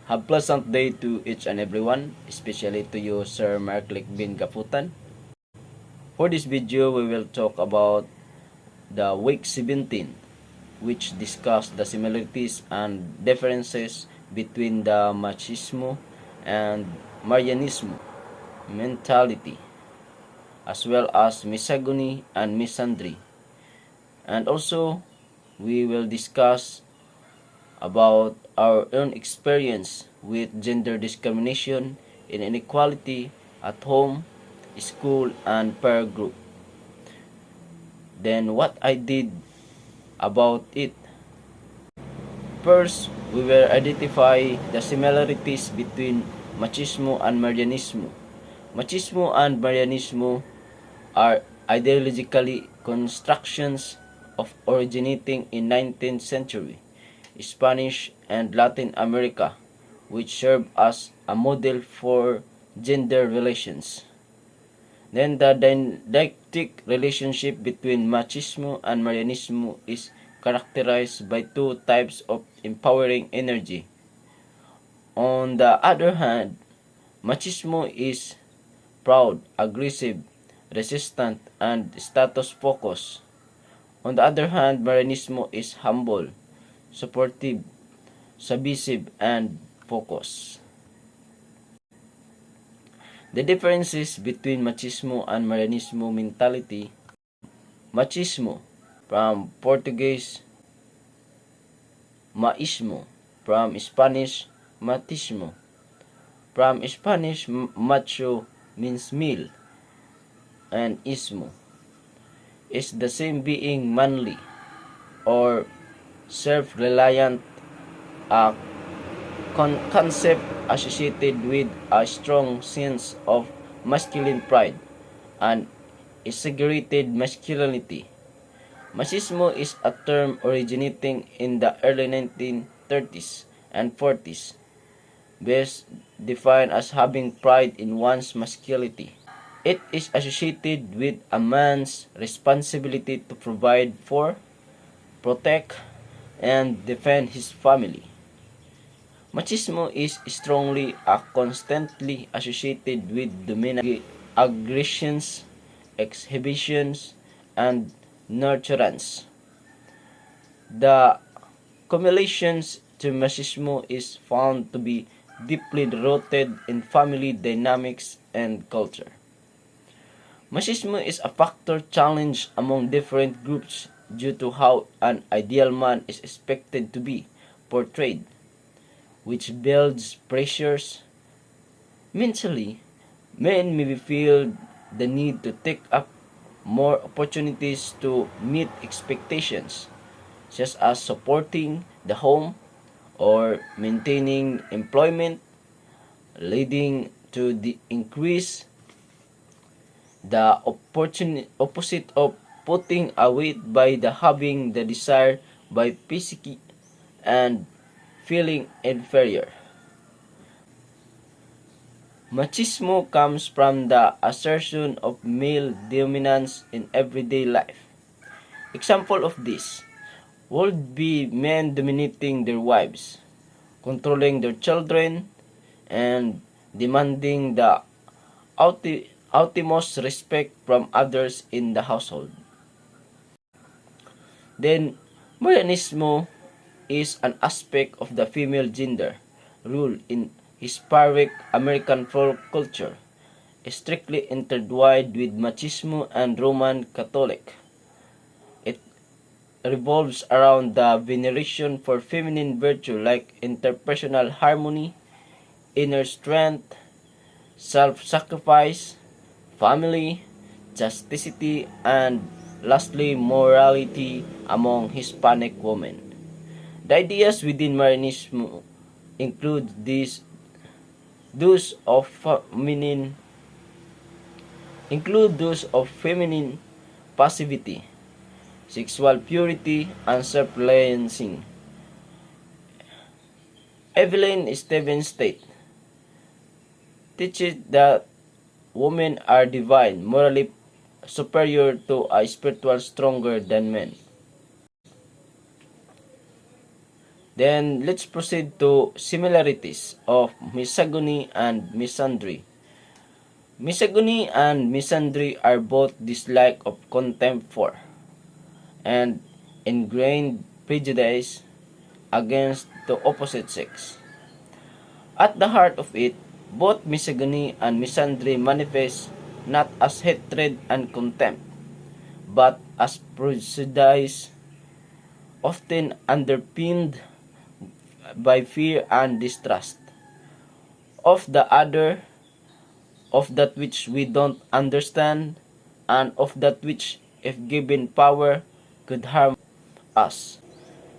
Have pleasant day to each and everyone, especially to you, Sir Mark Bin Gaputan. For this video, we will talk about the week 17, which discuss the similarities and differences between the machismo and Marianismo mentality, as well as misogyny and misandry. And also, we will discuss about our own experience with gender discrimination and inequality at home, school, and peer group. Then what I did about it. First, we will identify the similarities between machismo and Marianismo. Machismo and Marianismo are ideologically constructions of originating in 19th century Spanish and Latin America, which serve as a model for gender relations. Then the dialectic relationship between machismo and Marianismo is characterized by two types of empowering energy. On the other hand, machismo is proud, aggressive, resistant, and status focused. On the other hand, Marianismo is humble, supportive, submissive, and focused. The differences between machismo and Marianismo mentality. Machismo, from Portuguese maismo, from Spanish machismo. From Spanish, macho means male, and ismo is the same being manly or self-reliant, a concept associated with a strong sense of masculine pride and exaggerated masculinity. Machismo is a term originating in the early 1930s and 40s, best defined as having pride in one's masculinity. It is associated with a man's responsibility to provide for, protect, and defend his family. Machismo is strongly constantly associated with dominant aggressions, exhibitions, and nurturance. The cumulations to machismo is found to be deeply rooted in family dynamics and culture. Machismo is a factor challenge among different groups due to how an ideal man is expected to be portrayed, which builds pressures. Mentally, men may feel the need to take up more opportunities to meet expectations, such as supporting the home or maintaining employment, leading to the increase the opposite of putting away by the having the desire by physically and feeling inferior. Machismo comes from the assertion of male dominance in everyday life. Example of this would be men dominating their wives, controlling their children, and demanding the utmost respect from others in the household. Then, Marianismo is an aspect of the female gender rule in Hispanic American folk culture, strictly intertwined with machismo and Roman Catholic. It revolves around the veneration for feminine virtue like interpersonal harmony, inner strength, self-sacrifice, family, chastity, and lastly, morality among Hispanic women. The ideas within Marianismo include those of feminine passivity, sexual purity, and self-reliancing. Evelyn Stevens teaches that women are divine, morally superior to a spiritual stronger than men. Then let's proceed to similarities of misogyny and misandry. Misogyny and misandry are both dislike of contempt for and ingrained prejudice against the opposite sex. At the heart of it, both misogyny and misandry manifest not as hatred and contempt, but as prejudice, often underpinned by fear and distrust of the other, of that which we don't understand, and of that which, if given power, could harm us.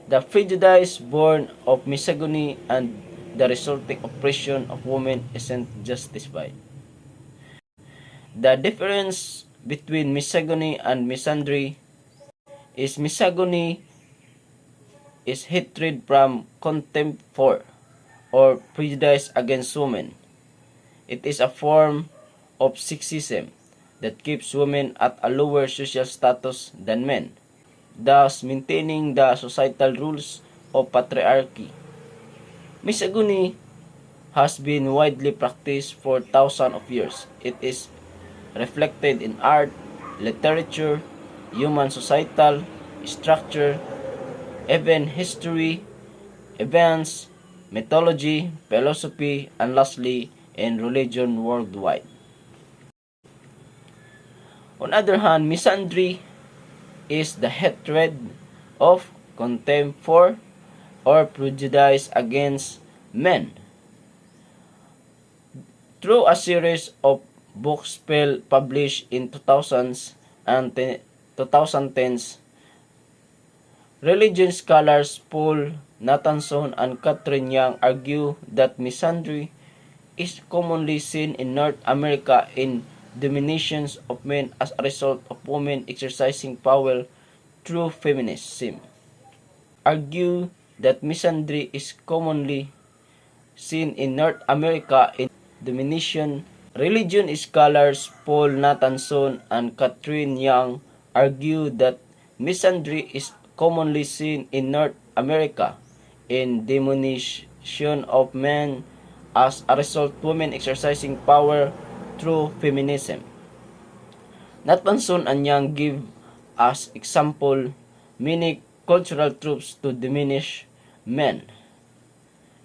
The prejudice born of misogyny and the resulting oppression of women isn't justified. The difference between misogyny and misandry is misogyny is hatred from contempt for or prejudice against women. It is a form of sexism that keeps women at a lower social status than men, thus maintaining the societal rules of patriarchy. Misogyny has been widely practiced for thousands of years. It is reflected in art, literature, human societal structure, even history, events, mythology, philosophy, and lastly, in religion worldwide. On the other hand, misandry is the hatred of contempt for or prejudice against men. Through a series of books published in 2000s and 2010s, religion scholars Paul Nathanson and Catherine Young argue that misandry is commonly seen in North America in dominations of men as a result of women exercising power through feminism. Argue that misandry is commonly seen in North America in domination. Religion scholars Paul Nathanson and Catherine Young argue that misandry is commonly seen in North America in demonization of men as a result women exercising power through feminism. Nathanson and Young give as example many cultural tropes to diminish men.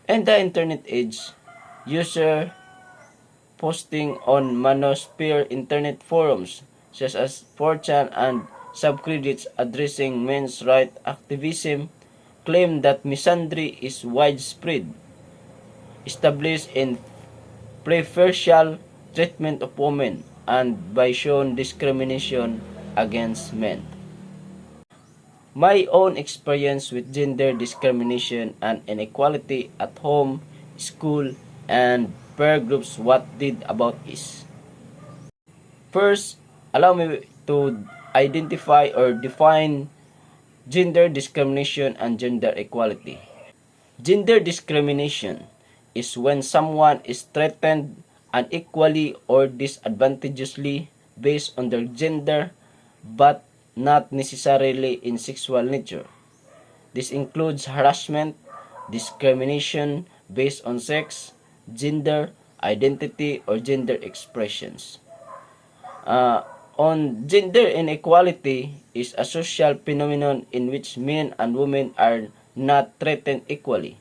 In the internet age, user posting on manosphere internet forums such as 4chan and subreddits addressing men's rights activism claim that misandry is widespread, established in preferential treatment of women, and by shown discrimination against men. My own experience with gender discrimination and inequality at home, school, and peer groups what did about is. First, allow me to identify or define gender discrimination and gender equality. Gender discrimination is when someone is threatened unequally or disadvantageously based on their gender but not necessarily in sexual nature. This includes harassment, discrimination based on sex, gender, identity, or gender expressions. On gender inequality is a social phenomenon in which men and women are not treated equally.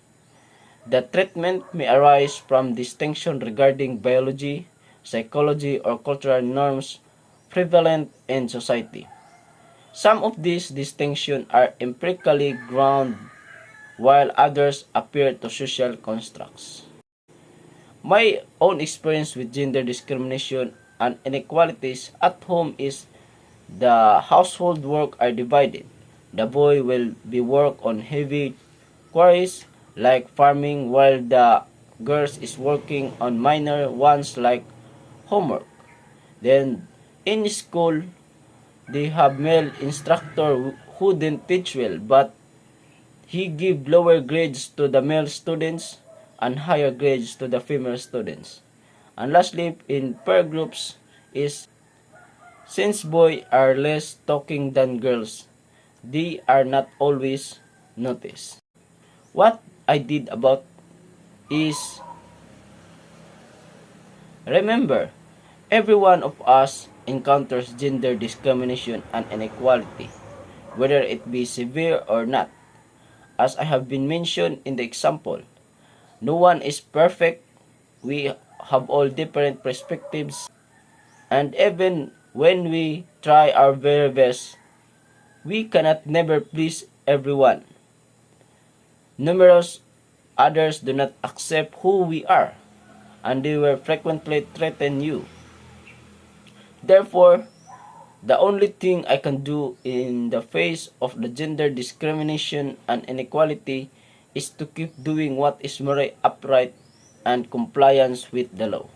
The treatment may arise from distinction regarding biology, psychology, or cultural norms prevalent in society. Some of these distinctions are empirically grounded, while others appear to social constructs. My own experience with gender discrimination and inequalities at home is the household work are divided. The boy will be work on heavy chores like farming while the girls is working on minor ones like homework. Then in school, they have male instructor who didn't teach well but he give lower grades to the male students and higher grades to the female students. And lastly, in peer groups is since boys are less talking than girls, they are not always noticed. What I did about is, remember, every one of us encounters gender discrimination and inequality, whether it be severe or not. As I have been mentioned in the example, no one is perfect. We have all different perspectives, and even when we try our very best, we cannot never please everyone. Numerous others do not accept who we are, and they will frequently threaten you. Therefore, the only thing I can do in the face of the gender discrimination and inequality is to keep doing what is morally upright and compliance with the law.